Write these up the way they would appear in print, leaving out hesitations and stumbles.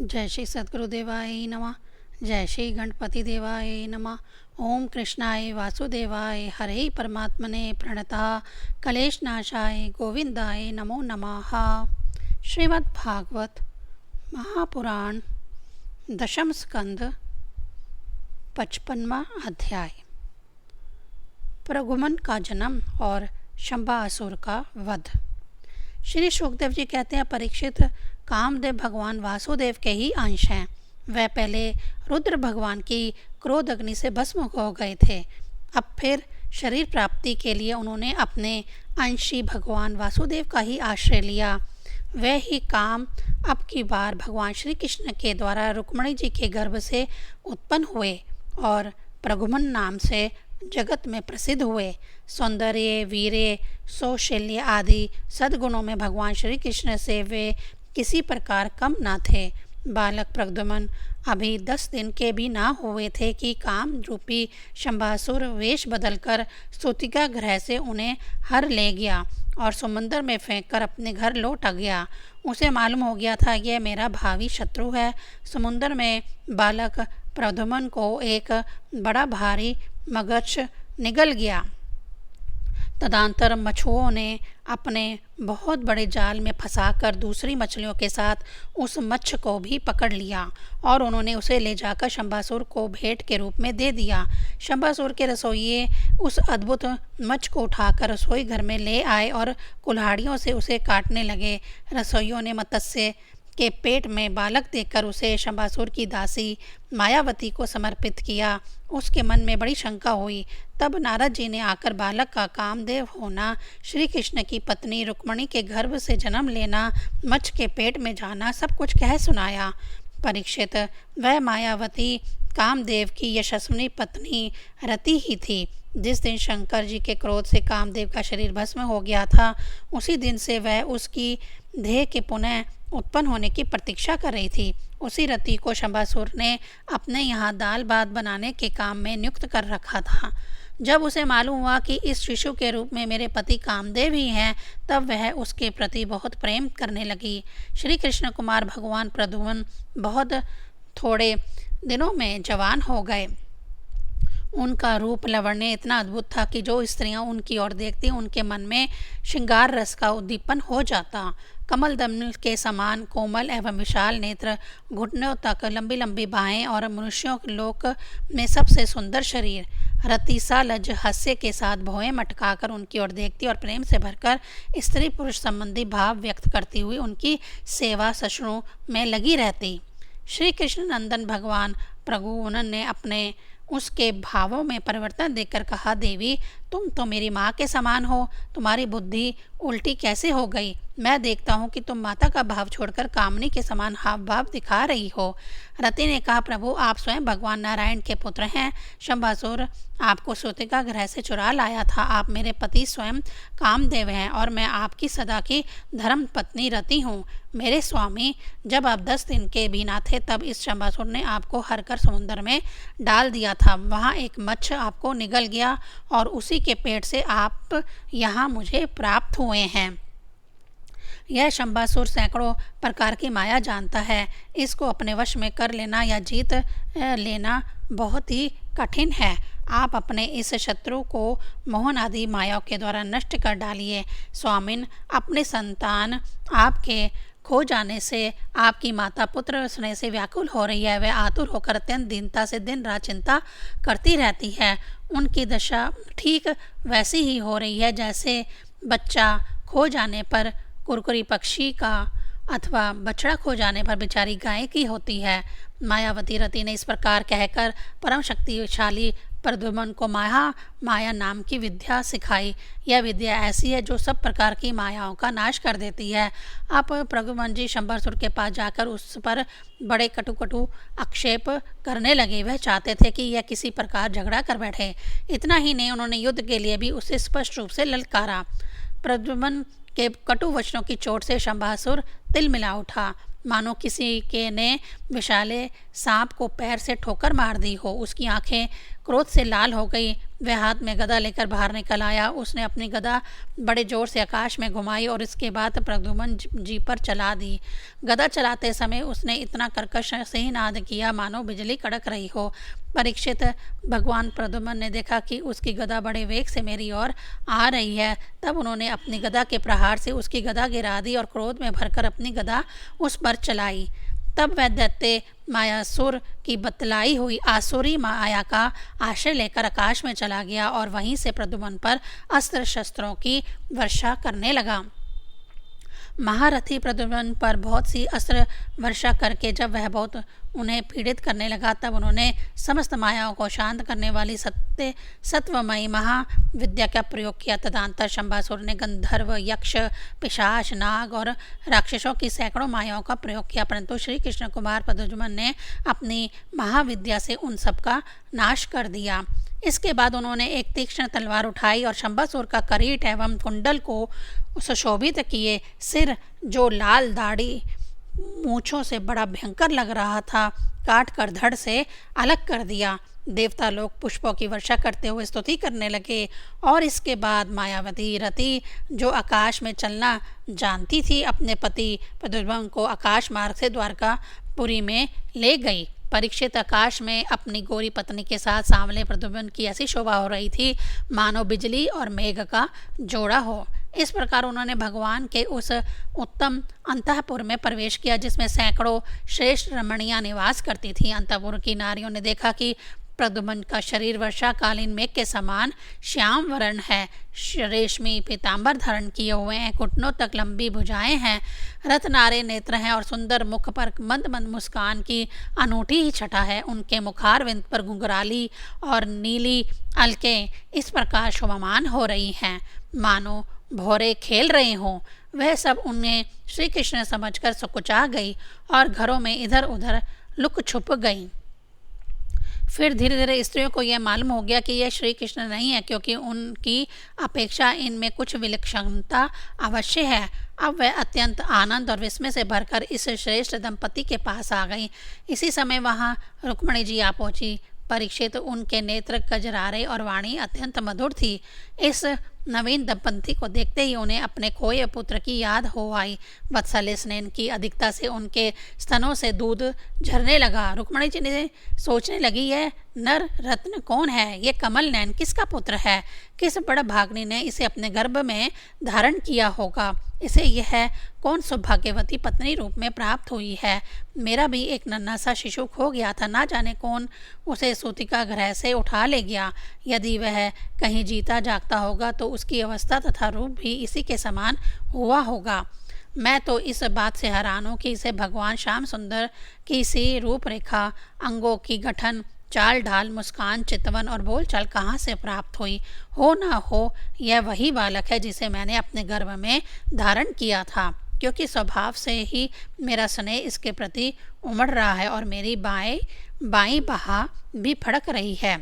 जय श्री सद्गुरुदेवाय नमः। जय श्री गणपति देवाय नमः। ओम कृष्णाय वासुदेवाय हरे परमात्मने प्रणतः कलेश नाशाय गोविंदाय नमो नमः। श्रीमद् भागवत महापुराण दशम स्कंद 55वां अध्याय। प्रगुमन का जन्म और शंबासुर का वध। श्री शुकदेव जी कहते हैं, परीक्षित, कामदेव भगवान वासुदेव के ही अंश हैं। वह पहले रुद्र भगवान की क्रोध अग्नि से भस्म हो गए थे। अब फिर शरीर प्राप्ति के लिए उन्होंने अपने अंशी भगवान वासुदेव का ही आश्रय लिया। वह ही काम अब की बार भगवान श्री कृष्ण के द्वारा रुक्मिणी जी के गर्भ से उत्पन्न हुए और प्रगुमन नाम से जगत में प्रसिद्ध हुए। सौंदर्य, वीर्य, सौशल्य आदि सद्गुणों में भगवान श्री कृष्ण से वे किसी प्रकार कम न थे। बालक प्रद्युम्न अभी 10 दिन के भी ना हुए थे कि काम रूपी शंबासुर वेश बदलकर स्तुतिका ग्रह से उन्हें हर ले गया और समुद्र में फेंककर अपने घर लौट गया। उसे मालूम हो गया था यह मेरा भावी शत्रु है। समुद्र में बालक प्रद्युम्न को एक बड़ा भारी मगरमच्छ निगल गया। तदंतर मछुओं ने अपने बहुत बड़े जाल में फंसाकर दूसरी मछलियों के साथ उस मच्छ को भी पकड़ लिया और उन्होंने उसे ले जाकर शंबासुर को भेंट के रूप में दे दिया। शंबासुर के रसोइये उस अद्भुत मच्छ को उठाकर रसोई घर में ले आए और कुल्हाड़ियों से उसे काटने लगे। रसोइयों ने मत्स्य के पेट में बालक देखकर उसे शंबासुर की दासी मायावती को समर्पित किया। उसके मन में बड़ी शंका हुई। तब नारद जी ने आकर बालक का कामदेव होना, श्री कृष्ण की पत्नी रुक्मिणी के गर्भ से जन्म लेना, मच्छ के पेट में जाना सब कुछ कह सुनाया। परीक्षित, वह मायावती कामदेव की यशस्विनी पत्नी रति ही थी। जिस दिन शंकर जी के क्रोध से कामदेव का शरीर भस्म हो गया था, उसी दिन से वह उसकी देह के पुनः उत्पन्न होने की प्रतीक्षा कर रही थी। उसी रति को शंबासुर ने अपने यहाँ दाल भात बनाने के काम में नियुक्त कर रखा था। जब उसे मालूम हुआ कि इस शिशु के रूप में मेरे पति कामदेव ही हैं, तब वह उसके प्रति बहुत प्रेम करने लगी। श्री कृष्ण कुमार भगवान प्रद्युम्न बहुत थोड़े दिनों में जवान हो गए। उनका रूप लावण्य इतना अद्भुत था कि जो स्त्रियां उनकी ओर देखती उनके मन में श्रृंगार रस का उद्दीपन हो जाता। कमल दमन के समान कोमल एवं विशाल नेत्र, घुटनों तक लंबी लंबी बाहें और मनुष्यों लोक में सबसे सुंदर शरीर। रति सालज हास्य के साथ भौहें मटकाकर उनकी ओर देखती और प्रेम से भरकर स्त्री पुरुष संबंधी भाव व्यक्त करती हुई उनकी सेवा ससुरों में लगी रहती। श्री कृष्ण नंदन भगवान प्रगुमन ने अपने उसके भावों में परिवर्तन देखकर कहा, देवी, तुम तो मेरी माँ के समान हो। तुम्हारी बुद्धि उल्टी कैसे हो गई? मैं देखता हूँ कि तुम माता का भाव छोड़कर कामनी के समान हाव भाव दिखा रही हो। रति ने कहा, प्रभु, आप स्वयं भगवान नारायण के पुत्र हैं। शंबासुर आपको स्तुतिका ग्रह से चुरा लाया था। आप मेरे पति स्वयं कामदेव हैं और मैं आपकी सदा की धर्म पत्नी रति हूँ। मेरे स्वामी, जब आप 10 दिन के भी ना थे, तब इस शंबासुर ने आपको हरकर समुद्र में डाल दिया था। वहाँ एक मच्छ आपको निगल गया और उसी के पेट से आप यहाँ मुझे प्राप्त हुए हैं। यह शंबासुर सैकड़ों प्रकार की माया जानता है। इसको अपने वश में कर लेना या जीत लेना बहुत ही कठिन है। आप अपने इस शत्रु को मोहन आदि मायाओं के द्वारा नष्ट कर डालिए। स्वामिन, अपने संतान आपके खो जाने से आपकी माता पुत्र स्नेह से व्याकुल हो रही है। वह आतुर होकर अत्यंत दीनता से दिन रात चिंता करती रहती है। उनकी दशा ठीक वैसी ही हो रही है जैसे बच्चा खो जाने पर कुरकुरी पक्षी का अथवा बछड़ा खो जाने पर बेचारी गाय की होती है। मायावती रति ने इस प्रकार कहकर परम शक्तिशाली प्रद्युम्न को माया नाम की विद्या सिखाई। यह विद्या ऐसी है जो सब प्रकार की मायाओं का नाश कर देती है। अब प्रद्युम्न जी शंबासुर के पास जाकर उस पर बड़े कटु आक्षेप करने लगे। वह चाहते थे कि यह किसी प्रकार झगड़ा कर बैठे। इतना ही नहीं, उन्होंने युद्ध के लिए भी उसे स्पष्ट रूप से ललकारा। प्रद्युम्न के कटु वचनों की चोट से शंबासुर तिलमिला उठा, मानो किसी के ने विशाले सांप को पैर से ठोकर मार दी हो। उसकी आंखें क्रोध से लाल हो गई। वह हाथ में गदा लेकर बाहर निकल आया। उसने अपनी गदा बड़े जोर से आकाश में घुमाई और इसके बाद प्रद्युम्न जी पर चला दी। गदा चलाते समय उसने इतना कर्कश सिंहनाद किया मानो बिजली कड़क रही हो। परीक्षित भगवान प्रद्युम्न ने देखा कि उसकी गदा बड़े वेग से मेरी ओर आ रही है। तब उन्होंने अपनी गदा के प्रहार से उसकी गदा गिरा दी और क्रोध में भरकर अपनी गदा उस पर चलाई। तब वह दैत्य मायासुर की बतलाई हुई आसुरी माया का आश्रय लेकर आकाश में चला गया और वहीं से प्रद्युम्न पर अस्त्र शस्त्रों की वर्षा करने लगा। महारथी प्रद्युम्न पर बहुत सी अस्त्र वर्षा करके जब वह बहुत उन्हें पीड़ित करने लगा, तब उन्होंने समस्त मायाओं को शांत करने वाली सत्वमयी महाविद्या का प्रयोग किया। तदंतर शंभासुर ने गंधर्व, यक्ष, पिशाच, नाग और राक्षसों की सैकड़ों मायाओं का प्रयोग किया, परंतु श्री कृष्ण कुमार प्रद्युम्न ने अपनी महाविद्या से उन सब का नाश कर दिया। इसके बाद उन्होंने एक तीक्ष्ण तलवार उठाई और शंभासुर का करीट एवं कुंडल को सुशोभित किए सिर, जो लाल दाढ़ी मूंछों से बड़ा भयंकर लग रहा था, काट कर धड़ से अलग कर दिया। देवता लोग पुष्पों की वर्षा करते हुए स्तुति करने लगे और इसके बाद मायावती रति, जो आकाश में चलना जानती थी, अपने पति प्रद्युम्न को आकाश मार्ग से द्वारकापुरी में ले गई। परीक्षित आकाश में अपनी गोरी पत्नी के साथ सांवले प्रद्युम्न की ऐसी शोभा हो रही थी मानो बिजली और मेघ का जोड़ा हो। इस प्रकार उन्होंने भगवान के उस उत्तम अंतःपुर में प्रवेश किया जिसमें सैकड़ों श्रेष्ठ रमणियां निवास करती थीं। अंतःपुर की नारियों ने देखा कि प्रद्युम्न का शरीर वर्षाकालीन मेघ के समान श्याम वर्ण है, रेशमी पीताम्बर धारण किए हुए हैं, घुटनों तक लंबी भुजाएं हैं, रत्नारे नेत्र हैं और सुंदर मुख पर मंद मंद मुस्कान की अनूठी ही छटा है। उनके मुखारविंद पर घुंघराली और नीली अलकें इस प्रकार शोभामान हो रही हैं मानो भौरे खेल रहे हों। वह सब उन्हें श्री कृष्ण समझकर सकुचा गई और घरों में इधर उधर लुक छुप गई। फिर धीरे धीरे स्त्रियों को यह मालूम हो गया कि यह श्री कृष्ण नहीं है, क्योंकि उनकी अपेक्षा इनमें कुछ विलक्षणता अवश्य है। अब वह अत्यंत आनंद और विस्मय से भरकर इस श्रेष्ठ दंपति के पास आ गई। इसी समय वहाँ रुक्मिणी जी आ पहुंची। परीक्षित उनके नेत्र कजरारे और वाणी अत्यंत मधुर थी। इस नवीन दंपति को देखते ही उन्हें अपने खोए पुत्र की याद हो आई। वत्सल स्नेह की अधिकता से उनके स्तनों से दूध झरने लगा। रुक्मिणी जी ने सोचने लगी, यह नर रत्न कौन है? ये कमल नयन किसका पुत्र है? किस बड़ भाग्नि ने इसे अपने गर्भ में धारण किया होगा? इसे यह कौन सौभाग्यवती पत्नी रूप में प्राप्त हुई है? मेरा भी एक नन्हा सा शिशु खो गया था, ना जाने कौन उसे सूतिका गृह से उठा ले गया। यदि वह कहीं जीता जागता होगा तो उसकी अवस्था तथा रूप भी इसी के समान हुआ होगा। मैं तो इस बात से हैरान हूँ कि इसे भगवान श्याम सुंदर की सी रूपरेखा, अंगों की गठन, चाल ढाल, मुस्कान, चितवन और बोलचाल कहाँ से प्राप्त हुई। हो ना हो यह वही बालक है जिसे मैंने अपने गर्भ में धारण किया था, क्योंकि स्वभाव से ही मेरा स्नेह इसके प्रति उमड़ रहा है और मेरी बाईं बाह भी फड़क रही है।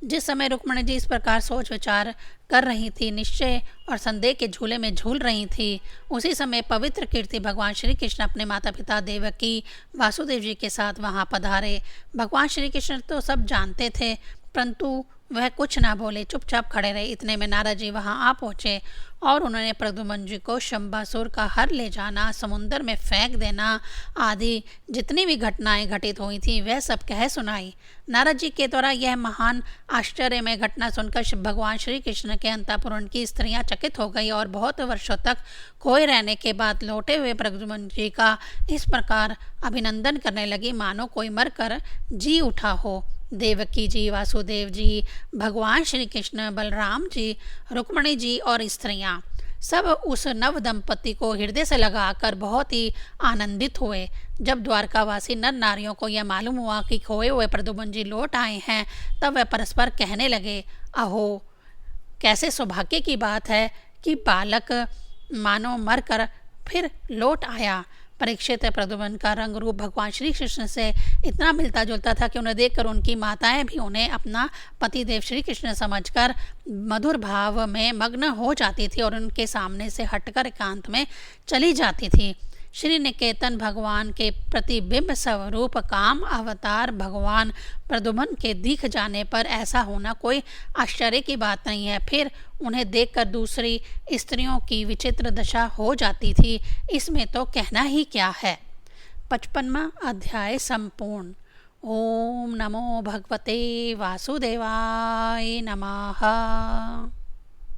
जिस समय रुक्मिणी जी इस प्रकार सोच विचार कर रही थी, निश्चय और संदेह के झूले में झूल रही थी, उसी समय पवित्र कीर्ति भगवान श्री कृष्ण अपने माता पिता देवकी, वासुदेव जी के साथ वहां पधारे। भगवान श्री कृष्ण तो सब जानते थे, परंतु वह कुछ ना बोले, चुपचाप खड़े रहे। इतने में नारद जी वहां आ पहुंचे और उन्होंने प्रद्युम्न जी को शंभासुर का हर ले जाना, समुद्र में फेंक देना आदि जितनी भी घटनाएं घटित हुई थी वह सब कह सुनाई। नारद जी के द्वारा यह महान आश्चर्य में घटना सुनकर भगवान श्री कृष्ण के अंतःपुर की स्त्रियां चकित हो गई और बहुत वर्षों तक खोए रहने के बाद लौटे हुए प्रद्युम्न जी का इस प्रकार अभिनंदन करने लगी मानो कोई मरकर जी उठा हो। देवकी जी, वासुदेव जी, भगवान श्री कृष्ण, बलराम जी, रुक्मिणी जी और स्त्रियां सब उस नव दंपति को हृदय से लगाकर बहुत ही आनंदित हुए। जब द्वारकावासी नर नारियों को यह मालूम हुआ कि खोए हुए प्रद्युम्न जी लौट आए हैं, तब वह परस्पर कहने लगे, अहो कैसे सौभाग्य की बात है कि बालक मानो मरकर फिर लौट आया। परीक्षित प्रद्युम्न का रंग रूप भगवान श्री कृष्ण से इतना मिलता जुलता था कि उन्हें देखकर उनकी माताएं भी उन्हें अपना पतिदेव श्री कृष्ण समझकर मधुर भाव में मग्न हो जाती थी और उनके सामने से हटकर एकांत में चली जाती थी। श्री निकेतन भगवान के प्रतिबिंब स्वरूप काम अवतार भगवान प्रद्युम्न के दिख जाने पर ऐसा होना कोई आश्चर्य की बात नहीं है। फिर उन्हें देखकर दूसरी स्त्रियों की विचित्र दशा हो जाती थी, इसमें तो कहना ही क्या है। 55वां अध्याय संपूर्ण। ओम नमो भगवते वासुदेवाय नमः।